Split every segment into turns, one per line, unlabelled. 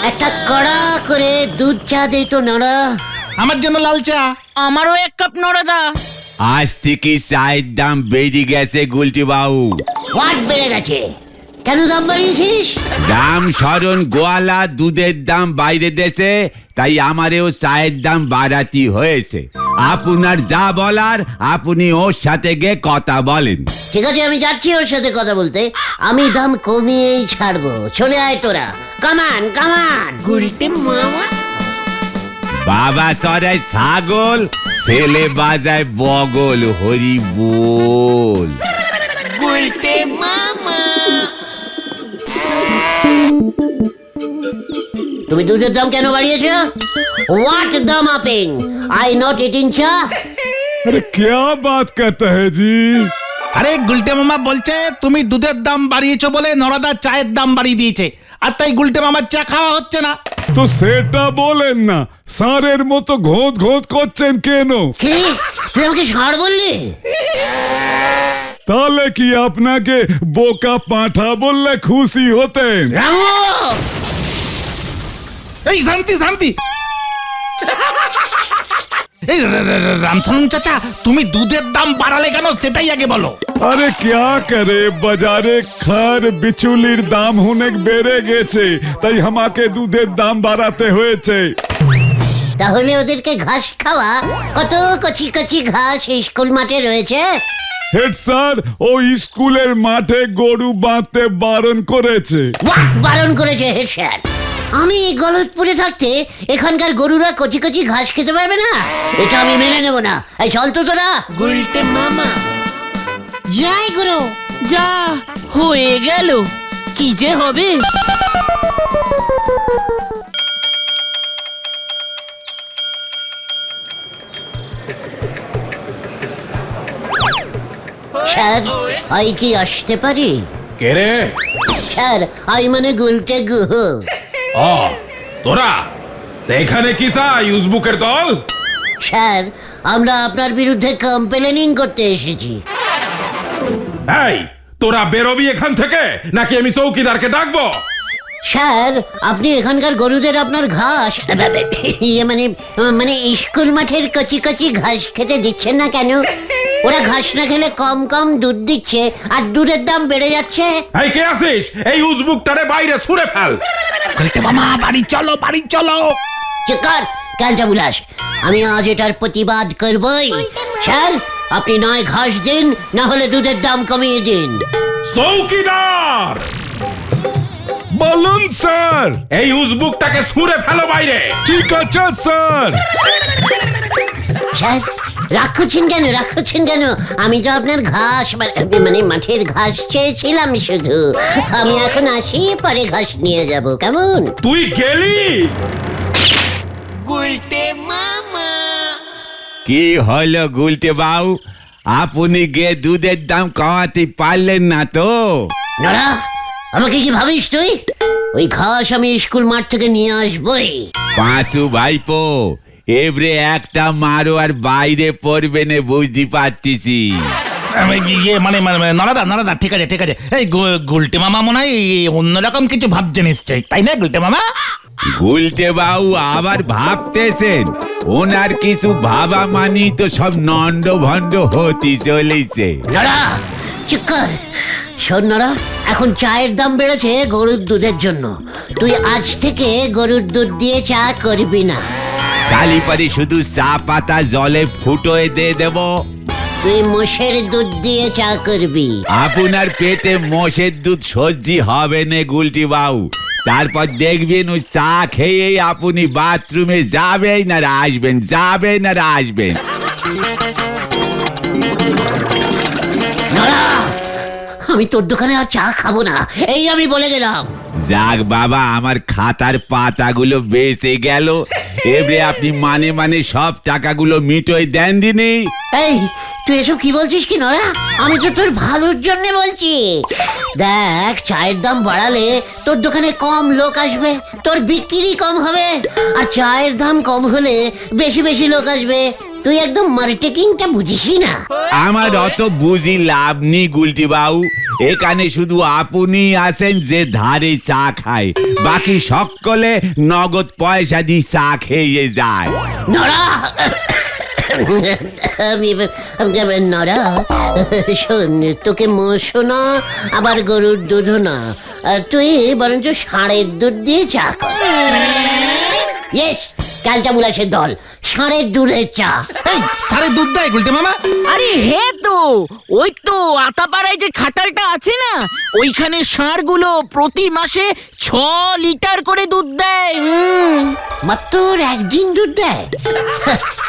একটা কড়া করে দুধ চা দেই তো নড়া।
আমার জন্য লাল চা।
আমারও এক কাপ নড়াদা।
আজ থেকে চায়ের দাম বেড়ে গেছে গুলটি বাবু।
হোয়াট বেড়ে গেছে? কেন দাম বাড়িয়েছিস?
দাম স্মরণ গোয়ালা দুধের দাম বাইরে দেশে, তাই আমারেও চায়ের দাম বাড়াতে হয়েছে। আপনার যা বলার আপনি ওর সাথে গিয়ে কথা বলেন।
ঠিক আছে, আমি যাচ্ছি ওর সাথে কথা বলতে। আমি দাম কমিয়েই ছাড়বো। চলে আয় তোরা, কামান কামান।
গুলটে মামা।
বাবা চড়ায় ছাগল, ছেলে বাজায় বগল, হরি বল।
গুলটে মামা।
তুমি দুধের দাম কেন বাড়িয়েছো? হোয়াট দাম আপিং? আই নট ইটিং চা।
अरे क्या बात करता है जी?
আরে গুলটে মামা বলছে তুমি দুধের দাম বাড়িয়েছো বলে নড়াদা চায়ের দাম বাড়িয়ে দিয়েছে, আর তাই গুলটে মামার চা খাওয়া হচ্ছে না।
তো সেটা বলেন না, সারের মতো ঘোঁত ঘোঁত করছেন কেন?
কি? তুই আমাকে ষাঁড় বললি?
তাহলে কি আপনাকে বোকা পাঁঠা বললে খুশি হতেন?
রামু!
এই শান্তি শান্তি। এই রামসালুন চাচা, তুমি দুধের দাম বাড়ালে কেন সেটাই আগে বলো।
আরে क्या करे, বাজারে খার বিচুলির দাম অনেক বেড়ে গেছে, তাই আমাকে দুধের দাম বাড়াতে হয়েছে।
তাহলে ওদেরকে ঘাস খাওয়া। কত কচি কচি ঘাস স্কুল মাঠে রয়েছে।
হেড স্যার, ও স্কুলের মাঠে গরু বাঁধতে বারণ করেছে।
হোয়াট বারণ করেছে হেড স্যার? আমি গলতপুরে থাকতে এখানকার গরুরা কচি কচি ঘাস খেতে পারবে না? এটা আমি মেনে নেব না। এই চল তো তোরা।
গুলটে মামা। যাই গুরু। যা হয়ে গেল, কি যে হবে।
স্যার, আই কি আসতে পারি?
কে রে?
স্যার, আই মানে গুলটে গুহ।
ও তোরা তা এখানে কি চাই? উজবুকের দল?
স্যার, আমরা আপনার বিরুদ্ধে কমপ্লেনিং করতে এসেছি।
এই তোরা বেরোবি এখান থেকে, নাকি আমি চৌকিদারকে ডাকবো?
স্যার, আপনি এখানকার গরুদের আপনার ঘাস ইয়ে মানে মানে স্কুল মাঠের কচি কচি ঘাস খেতে দিচ্ছেন না কেন? ওরা ঘাস না খেলে কম কম দুধ দিচ্ছে, আর দুধের দাম বেড়ে যাচ্ছে।
এই কে আসিস? এই উজবুকটারে বাইরে ছুঁড়ে ফেল।
গুলটে মামা বাড়ি চলো, বাড়ি চলো।
চিকার ক্যালটা বুলাস, আমি আজ এটার প্রতিবাদ করবই। স্যার, আপনি নয় ঘাস দিন, না হলে দুধের দাম কমিয়ে দিন।
চৌকিদার,
বলুন স্যার।
এই উজবুকটাকে ছুঁড়ে ফেলো বাইরে।
ঠিক আছে স্যার।
স্যার, রাখছেন কেন, রাখছেন কেন? আমি তো আপনার ঘাস মানে মাঠের ঘাস চেয়েছিলাম শুধু। আমি এখন আসি, পরে ঘাস নিয়ে যাব, কেমন?
তুই গেলি?
গুলটে মামা।
কি হলো গুলটে বাবু, আপনি গিয়ে দুধের দাম কমাতে পারলেন না তো?
নড়া, আমাকে কি ভাবিস তুই? ওই ঘাস আমি স্কুল মাঠ থেকে নিয়ে আসবই।
পাঁচু ভাইপো, এবারে একটা মারো আর বাইরে পড়বে না, বুঝতে পারতেছি।
ইয়ে মানে নড়াদা নড়াদা, ঠিক আছে ঠিক আছে। এই গুলটে মামা মনে হয় অন্যরকম কিছু ভাবছে নিশ্চয়ই, তাই না গুলটে মামা?
গুলটে বাবু আবার ভাবতেছেন? ওনার কিছু ভাবা মানি তো সব নন্ড ভণ্ড হতে চলেছে।
নড়া, চুপ কর। শোন নড়া, এখন চায়ের দাম বেড়েছে গরুর দুধের জন্য। তুই আজ থেকে গরুর দুধ দিয়ে চা করবি না।
কালি পরে শুধু চা পাতা জলে ফুটোয় দিয়ে দেব।
তুই মোষের দুধ দিয়ে চা করবি।
আপনার পেটে মোষের দুধ সহ্যি হবে না গুলটি বাবু। তারপর দেখবেন ওই চা খেয়েই আপনি বাথরুমে যাবেন আর আসবেন, যাবেন আর আসবেন।
নড়া, আমি তোর দোকানে আর চা খাবো না, এই আমি বলে গেলাম।
যাক বাবা, আমার খাতার পাতাগুলো বেঁচে গেল। এবারে আপনি মানে মানে সব টাকাগুলো মিটোয় দেন দিনি।
এই, তুই এসব কি বলছিস কি নড়া? আমি তো তোর ভালোর জন্য বলছি। দেখ, চায়ের দাম বাড়ালে তোর দোকানে কম লোক আসবে, তোর বিক্রি কম হবে, আর চায়ের দাম কম হলে বেশি বেশি লোক আসবে। তুই একদম মার্কেটিংটা বুঝিসই না।
আমার অত বুঝি লাভ নেই গুলটি বাবু, এখানে শুধু আপনি আছেন যে ধারে চা খায়, বাকি সকলে নগদ পয়সা দিয়ে চা খেয়ে যায়।
নড়া নড়া, শোন, তোকে মোষও না আবার গরুর দুধও না, আর তুই বরঞ্চ ষাঁড়ের দুধ দিয়ে চা কর। ইয়েস, ক্যালটা বুলাসের দল, ষাঁড়ের দুধের চা।
এই সারে দুধ দেয় গুলটে মামা?
আরে হ্যাঁ তো, ওই তো আতাপাড়ায় যে খাটালটা আছে না, ওইখানে ষাঁড়গুলো প্রতি মাসে 6 লিটার করে দুধ দেয়।
মাত্র একদিন দুধ দেয়?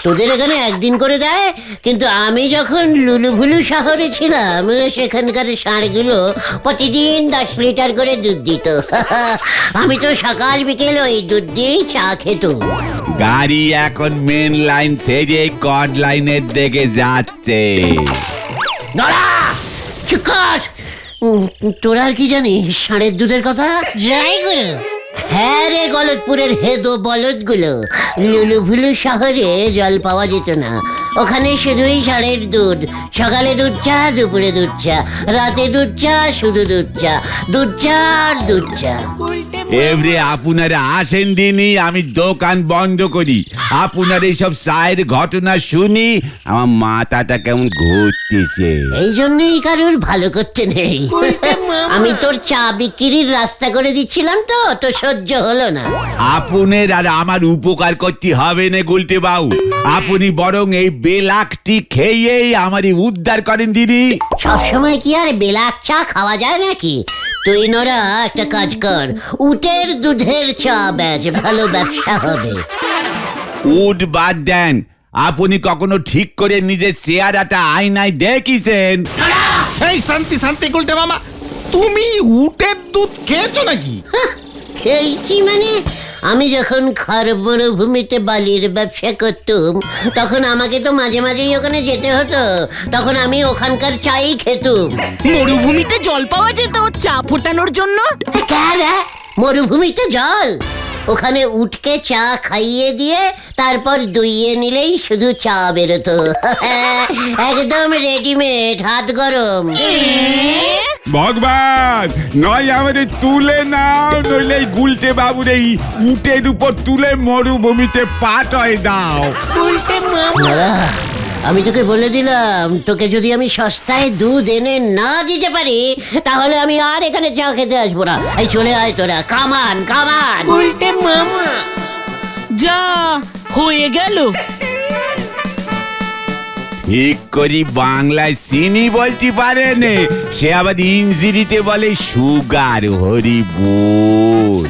তোদের এখানে একদিন করে দেয়, কিন্তু আমি যখন লুলুভুলু শহরে ছিলাম সেখানকার ষাঁড়গুলো প্রতিদিন 10 লিটার করে দুধ দিত। আমি তো সকাল বিকেল ওই দুধ দিয়েই চা খেতুম।
গাড়ি এখন মেন লাইন ছেড়ে কড লাইনের দিকে যাচ্ছে।
নড়া, চুপ কর। তোরা আর কি জানিস ষাঁড়ের দুধের কথা? যাই গুলো। হ্যাঁ রে, গলতপুরের হেদো বলদগুলো, লুলুভুলু শহরে জল পাওয়া যেত না, ওখানে শুধুই ষাঁড়ের দুধ। সকালে দুধ চা, দুপুরে দুধ চা, রাতে দুধ চা, শুধু দুধ চা, দুধ চা আর দুধ চা।
এবারে আপনারা আসেন দিনই আমি দোকান বন্ধ করি। আপনার এইসব চায়ের ঘটনা শুনি আমার মাথাটা কেমন ঘুরতেছে।
এই জন্যই কারোর ভালো করতে নেই। আমি তোর চা বিক্রির রাস্তা করে দিচ্ছিলাম তো, তো সহ্য হলো না।
আপনার আর আমার উপকার করতে হবে না গুলটে বাবু, আপনি বরং এই বেলাকটি খেয়েই আমারই উদ্ধার করেন দিদি।
সবসময় কি আর বেলাক চা খাওয়া যায় নাকি? তুই নোরা একটা কাজ কর, উটের দুধের চা বেচ, ভালো ব্যবসা হবে।
উড বাদ দেন, আপনি কখনো ঠিক করে নিজের চেহারাটা আয়নায় দেখিছেন?
এই শান্তি শান্তি গুলটে মামা, তুমি উটের দুধ খেয়েছো নাকি?
খেয়েছি মানে, আমি যখন খার মরুভূমিতে বালির ব্যবসা করতুম তখন আমাকে তো মাঝে মাঝেই ওখানে যেতে হতো, তখন আমি ওখানকার চাই খেতুম।
মরুভূমিতে জল পাওয়া যেত চা ফোটানোর জন্য?
মরুভূমিতে জল? ওখানে উটকে চা খাইয়ে দিয়ে তারপর দুইয়ে নিলেই শুধু চা বেরোতো। একদম রেডিমেড, হাত গরম।
ভগবান, নয় আমাদের তুলে নাও, নইলে এই গুলটে বাবুর এই উটের উপর তুলে মরুভূমিতে পাঠায় দাও।
দাদা, আমি তোকে বলে দিলাম, তোকে যদি আমি সস্তায় দুধ এনে না দিতে পারি তাহলে আমি আর এখানে চা খেতে আসবো না। এই চলে আয় তোরা, কামান কামান। উল্টে মামা
যা হয়ে গেল।
ঠিক করি বাংলায় চিনি বলতে পারে নে, সে আবার ইংরেজিতে বলে সুগার। হরি বল।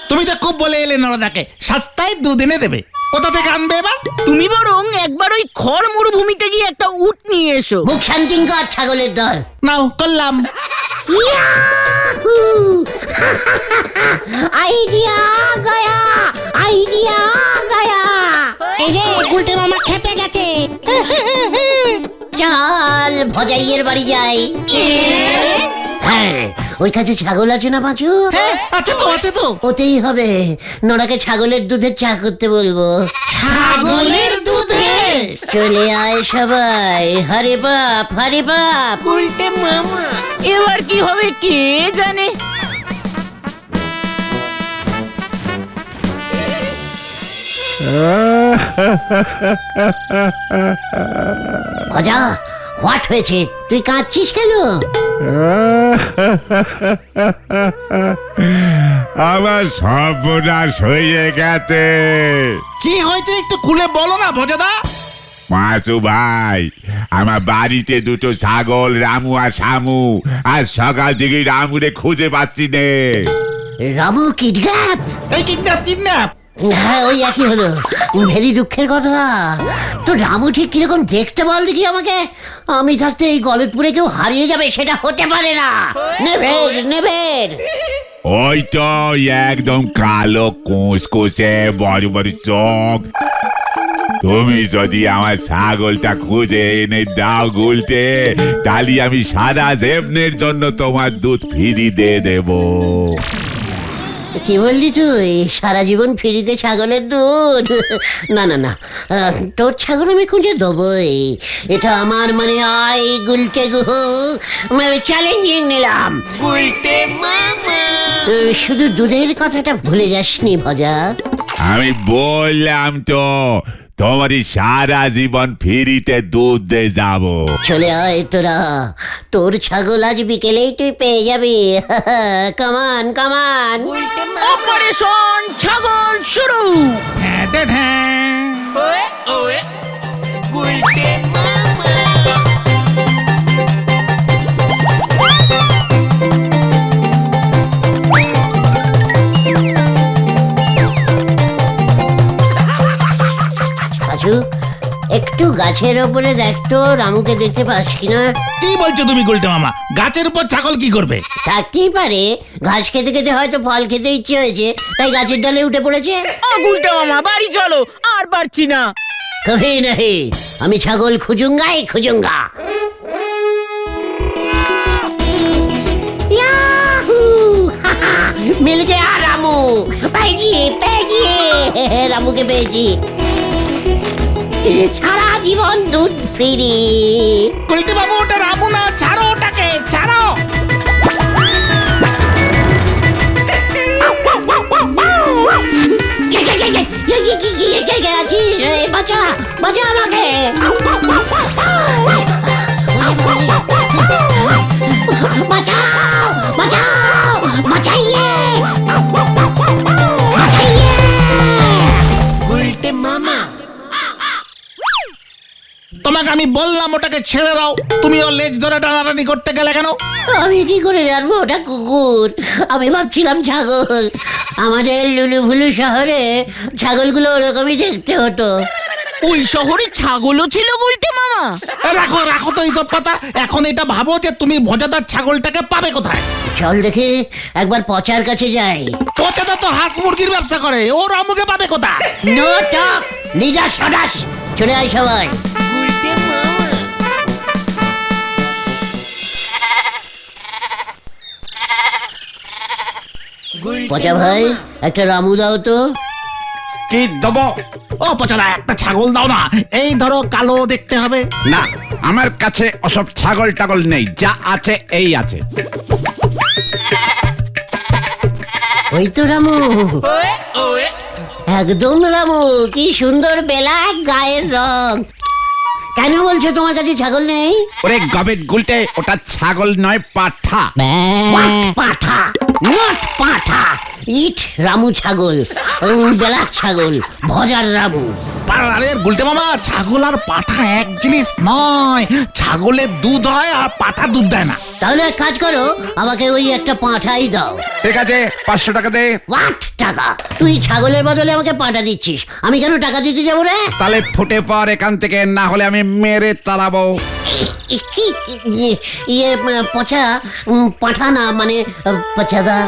তুমি তো খুব বলে এলে নরদাকে সস্তায় দুধ এনে দেবে, কোথা থেকে আনবে এবার?
তুমি বরং একবার ওই খড় মরুভূমিতে গিয়ে একটা উট নিয়ে এসো।
মুখ শান্তিং কর, ছাগলের দল।
নাও করলাম।
Idea Gaya, idea Gaya. এই যে গুলটে মামা খেপে গেছে। চল ভজাইয়ের বাড়ি যাই। হ্যাঁ, ওই কাছে ছাগল আছে না পাঁচু?
হ্যাঁ আছে তো, আছে তো।
ওতেই হবে, নোরাকে ছাগলের দুধের চা করতে বলবো।
ছাগলের দুধে?
চলে আয় সবাই, হরে বাপ হরে বাপ। উল্টে মামা
এবার কি হবে কে জানে।
ভজা, হোয়াট হয়েছে? তুই কাঁদছিস কেন?
আমার সর্বনাশ হয়ে গেছে।
কি হয়েছে একটু খুলে বলো না ভজাদা।
মাসু ভাই, আমার বাড়িতে দুটো ছাগল, রামু আর শামু, আজ সকাল থেকে রামুরে খুঁজে পাচ্ছি নে।
রামু কিডন্যাপ?
এই কিডন্যাপ কিডন্যাপ?
হ্যাঁ, ওই একই হলো। ভেরি দুঃখের কথা। তো রামু ঠিক কিরকম দেখতে বল দেখি আমাকে। আমি থাকতে এই গলতপুরে কেউ হারিয়ে যাবে সেটা হতে পারে না। নেভের নেভের।
ওই তো একদম কালো কোঁচকোচে বড় বড় চোখ। তুমি যদি আমার ছাগলটা খুঁজে এনে দাও গুলটে, তাহলে আমি সারা জীবনের জন্য তোমার দুধ ফিরি দিয়ে দেব।
কি বললি তুই? সারা জীবন ফ্রিতে ছাগলের দুধ? না না না, তোর ছাগল আমি খুঁজে দেবই। এটা আমার মানে আই গুলটে গুহ চ্যালেঞ্জিং নিলাম। শুধু দুধের কথাটা ভুলে যাসনি ভজা।
আমি বললাম তো তোমারই সারা জীবন ফ্রিতে দুধ দিয়ে যাবো।
চলে আয় তোরা, তোর ছাগল আজ বিকেলেই তুই পেয়ে যাবি। কামান কামান।
অপারেশন ছাগল শুরু।
পাঁচু, একটু গাছের ওপরে দেখতো রামুকে দেখতে পাস কিনা।
কি বলছো তুমি গুলটে মামা? গাছের উপর ছাগল কি করবে?
থাকতেই পারে, ঘাস খেতে খেতে হয়তো ফল খেতে ইচ্ছে হয়েছে, তাই গাছের ডালে উঠে পড়েছে।
ও গুলটা মামা বাড়ি চলো, আর পারছি না।
কভি নাহি, আমি ছাগল খুঁজুঙ্গাই খুঁজুঙ্গা। ইয়াহু! হাহা! মিল গয়া রামু। পেয়েছি পেয়েছি, রামুকে পেয়েছি। সারা জীবন দুধ ফ্রি।
গুলটে বাবু, ওটা রামু না, ছাড়ো ওটাকে, ছাড়ো।
বাঁচা বাঁচা আমাকে। বাঁচাও বাঁচাও বাঁচাইয়ে বাঁচাইয়ে।
তোমাকে আমি বললাম ওটাকে ছেড়ে দাও, তুমি ওর লেজ ধরে টানাটানি করতে গেলে কেন?
আমি কি করে জানবো ওটা কুকুর? আমি ভাবছিলাম ছাগল। আমাদের লুলুভুলু শহরে ছাগলগুলো ওরকমই দেখতে হতো।
ওই শহরে ছাগলও ছিল গুলটে মামা?
রাখো রাখো তো এইসব কথা। এখন এটা ভাবো যে তুমি ভজাদার ছাগলটাকে পাবে কোথায়?
চল দেখি একবার পচার কাছে যাই।
পচাদা তো হাঁস মুরগির ব্যবসা করে, ও রামুকে পাবে কোথায়?
নো টক নিদাস সদাস। চলে আয় সবাই। পচা ভাই, একটা রামু দাও তো।
কি দেবো?
ও পচাদা, একটা ছাগল দাও না। এই ধরো, কালো দেখতে হবে।
না, আমার কাছে ওসব ছাগল টাগল নেই, যা আছে এই আছে।
ওই তো রামু, একদম রামু। কি সুন্দর বেলাক গায়ের রং। কেন বলছো তোমার কাছে ছাগল নেই?
ওরে গবেট গুলটে, ওটা ছাগল নয়, পাঠা।
What? পাঠা নট পাঠা। ইট রামু ছাগল, বেলাক ছাগল, ভজার রামু।
আরে গুলটে মামা, ছাগল আর পাঠা এক জিনিস নয়। ছাগলের দুধ হয় আর পাঠা দুধ দেয় না।
তাহলে এক কাজ করো, আমাকে ওই একটা পাঁঠাই দাও।
ঠিক আছে, 500 টাকা দে।
হোয়াট টাকা? তুই ছাগলের বদলে আমাকে পাঁঠা দিচ্ছিস, আমি কেন টাকা দিতে যাবো রে?
তাহলে ফুটে পর এখান থেকে, না হলে আমি মেরে তাড়াবো।
ইয়ে পচা, পাঁঠা না মানে পচাদা।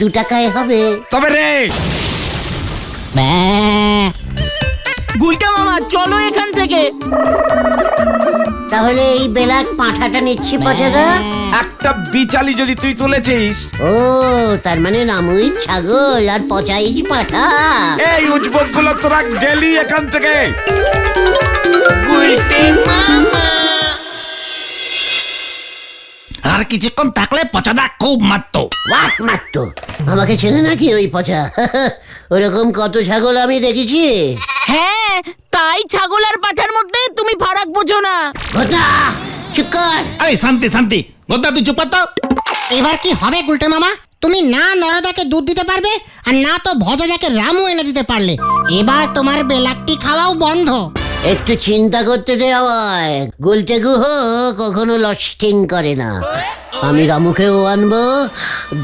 2 টাকায় হবে।
তবে রে,
গুলটা মামা চলো এখান থেকে।
তাহলে এই বেলাক পাঁঠাটা নিচ্ছি পচাদা।
একটা বিচালি যদি তুই তুলেছিস।
ও, তার মানে রামুই ছাগল আর পচাই পাঁঠা।
এই উজবুক গুলো তোরা গেলি এখান থেকে।
আর কিছুক্ষণ থাকলে পচাদা খুব মারতো।
হোয়াট মারতো? আমাকে চেনে নাকি ওই পচা? ওরকম কত ছাগল আমি দেখেছি।
হ্যাঁ, তাই ছাগল আর পাঠার মধ্যে তুমি ফারাক বোঝো না।
ঘটা, চুপ কর।
আরে শান্তি শান্তি, গোদা তুই চুপ কর তো।
এবার কি হবে গুলটে মামা? তুমি না নরদাকে দুধ দিতে পারবে, আর না তো ভজাদাকে রামু এনে দিতে পারলে। এবার তোমার বেলাকটি খাওয়াও বন্ধ।
একটু চিন্তা করতে দে আমায়। গুলটে গুহ কখনো লস্টিং করে না। আমি রামুকেও আনবো,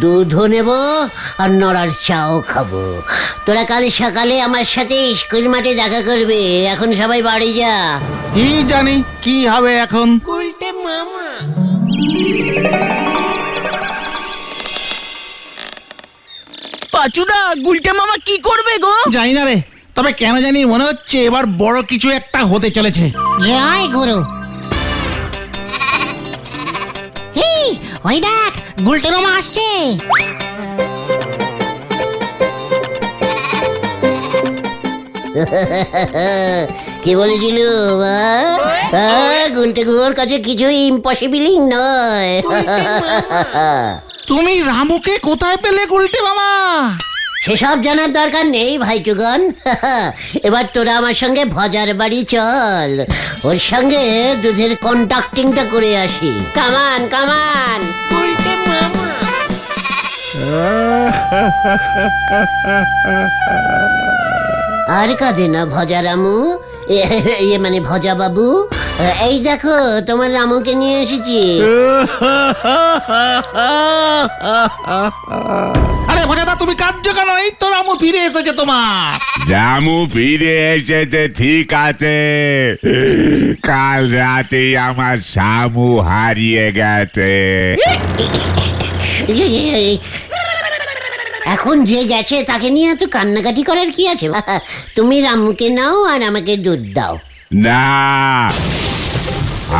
দুধও নেব, আর নড়ার চাও খাবো। তোরা কাল সকালে আমার সাথে স্কুল মাঠে দেখা করবে। এখন সবাই বাড়ি যা।
কি জানি কি হবে এখন।
পাচুদা, গুলটে মামা কি করবে গো?
জানি না রে, তবে কেন জানি মনে হচ্ছে এবার বড় কিছু একটা হতে চলেছে।
জয় গুরু। এই, ওই দেখ গুলটে মামা আসছে।
কি বলেছিল গুলটে গুহর কাছে কিছুই ইম্পসিবলই নয়।
তুমি রামুকে কোথায় পেলে গুলটে মামা?
সেসব জানার দরকার নেই ভাইটুগন। এবার তোরা আমার সঙ্গে ভজার বাড়ি চল, ওর সঙ্গে দুধের কন্ট্রাক্টিংটা করে আসি। কামান কামান। আর কাঁদে না ভজা রামু, মানে ভজা বাবু। এই দেখো তোমার রামুকে নিয়ে এসেছি।
আরে ভজাদা তুমি কাঁদছো কেন? এই তো রামু ফিরে এসেছে তোমার।
রামু ফিরে এসেছে ঠিক আছে, কাল রাতে আমার শামু হারিয়ে গেছে।
এখন যে গেছে তাকে নিয়ে এত কান্নাকাটি করার কি আছে? তুমি রামুকে নাও আর আমাকে দুধ দাও।
না,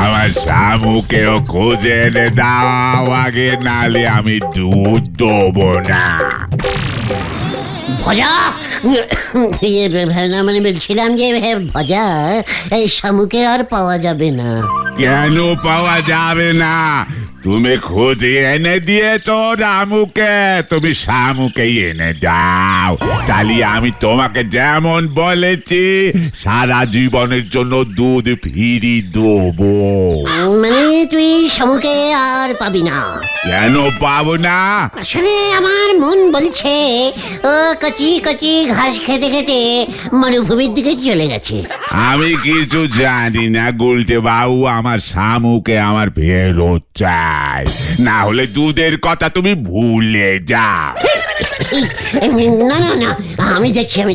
আমার শামুকেও খুঁজে এনে দাও আগে, নালে আমি দুধ দেবো না।
ভজা মানে বলছিলাম যে ভজা, এই শামুকে আর পাওয়া যাবে না।
কেন পাওয়া যাবে না? তুমি খুঁজে এনে দিয়েছো রামুকে, তুমি শামুকে এনে দাও, তাহলে আমি তোমাকে যেমন বলেছি সারা জীবনের জন্য দুধ ফিরি দেবো।
মানে তুই শামুকে আর পাবি না?
কেন পাবো না?
আসলে আমার মন বলছে ও কচি কচি ঘাস খেতে খেতে মরুভূমির দিকে চলে গেছে।
আমি কিছু জানি না গুলটে বাবু, আমার শামুকে আমার ফেরত চাই, না হলে দুধের কথা তুমি ভুলে যাও।
না না না, আমি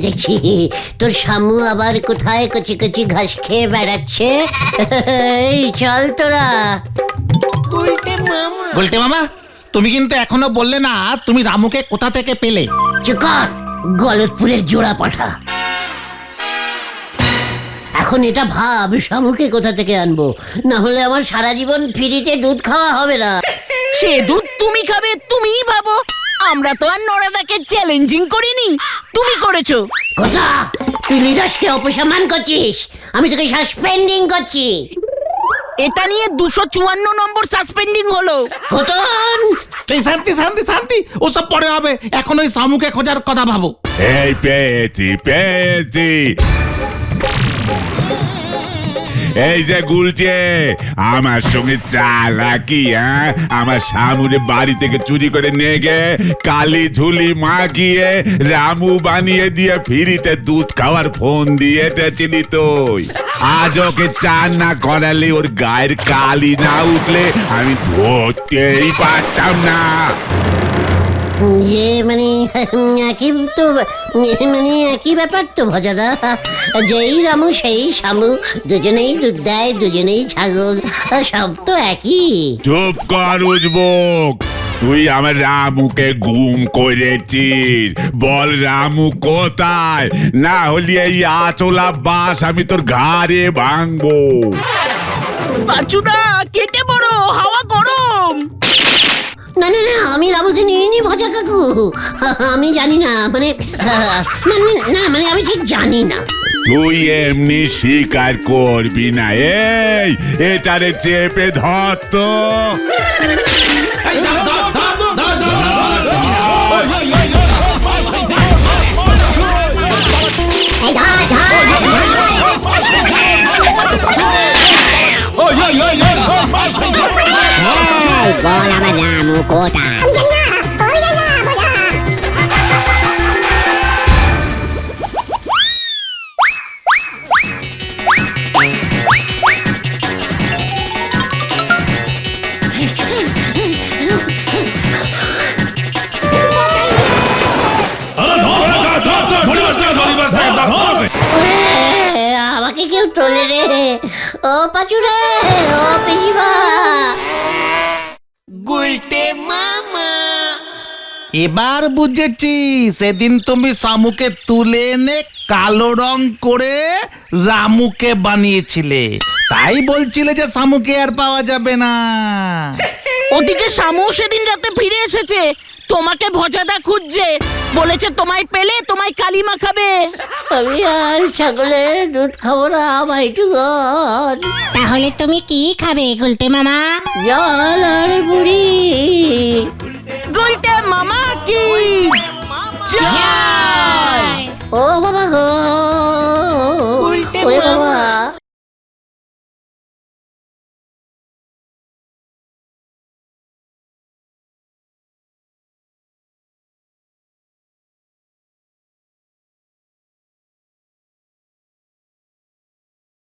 দেখছি তোর শামু আবার কোথায় কচি কচি ঘাস খেয়ে বেড়াচ্ছে। এই চল তোরা।
গুলটে মামা তুমি কিন্তু এখনো বললে না তুমি রামুকে কোথা থেকে পেলে।
চুকার গলতপুরের জোড়া পাঠা। এখন এটা ভাব শামুকে কোথা থেকে আনবো, না হলে আমার সারা জীবন ফ্রিতে দুধ খাওয়া হবে না।
সে দুধ তুমি খাবে, তুমিই ভাবো। আমরা তো আর নরাদাকে চ্যালেঞ্জিং করিনি, তুমি করেছো।
কথা, তুই লিডাসকে অপসারণ করছিস, আমি তোকে সাসপেন্ডিং করছি।
এটা নিয়ে 254 নম্বর সাসপেন্ডিং হলো।
কতন
এই শান্তি শান্তি শান্তি, ওসব পরে হবে, এখন ওই শামুকে খোঁজার কথা ভাবো।
এই পেয়েছি। এই যে গুলছে আমার সঙ্গে চালাকি, আমার শামুরে বাড়ি থেকে চুরি করে নিয়ে গে কালি ঝুলি মাখিয়ে রামু বানিয়ে দিয়ে ফ্রিতে দুধ খাওয়ার ফোন দিয়ে এটেছিলি তুই। আজ ওকে চান না করালে, ওর গায়ের কালি না উঠলে আমি ধরতেই পারতাম না।
মানে একই তো, মানে একই ব্যাপার তো ভজাদা। যেই রামু সেই শামু, দুজনেই দুধ দেয়, দুজনেই ছাগল, সব তো একই।
চুপ কর উজবুক, তুই আমার রামুকে গুম করেছিস। বল রামু কোথায়, না হলে এই আচলা বাস আমি তোর ঘাড়ে ভাঙবো।
বাচুদা কেটে পড়ো, হাওয়া গরম।
না না না, আমি রামুকে নিয়ে নি ভজা কাকু। আমি জানি না, মানে না মানে আমি ঠিক জানি না।
তুই এমনি স্বীকার করবি না। এই এটারে চেপে ধর তো।
এই ধর, ধর, ধর, ধর, ধর, ধর।
এই ধর, ধর, বল আমার রামু কোথায়? আমাকে কেউ তোলে রে, ও পাচু রে, ও পিসিমা।
এবার বুঝেছি, সেদিন তুমি শামুকে তুলে এনে কালো রং করে রামুকে বানিয়েছিলে, তাই বলছিলে যে শামুকে আর পাওয়া যাবে না।
ওদিকে শামু সেদিন রাতে ফিরে এসেছে, তোমাকে ভজাদা খুঁজছে, বলেছে তোমায় পেলে তোমায় কালিমা খাবে।
আমি আর ছাগলের দুধ খাবো না ভাইটু গড।
তাহলে তুমি কি খাবে গুলটে মামা?
জল আর মুড়ি।
গুলটে মামা কি জয়।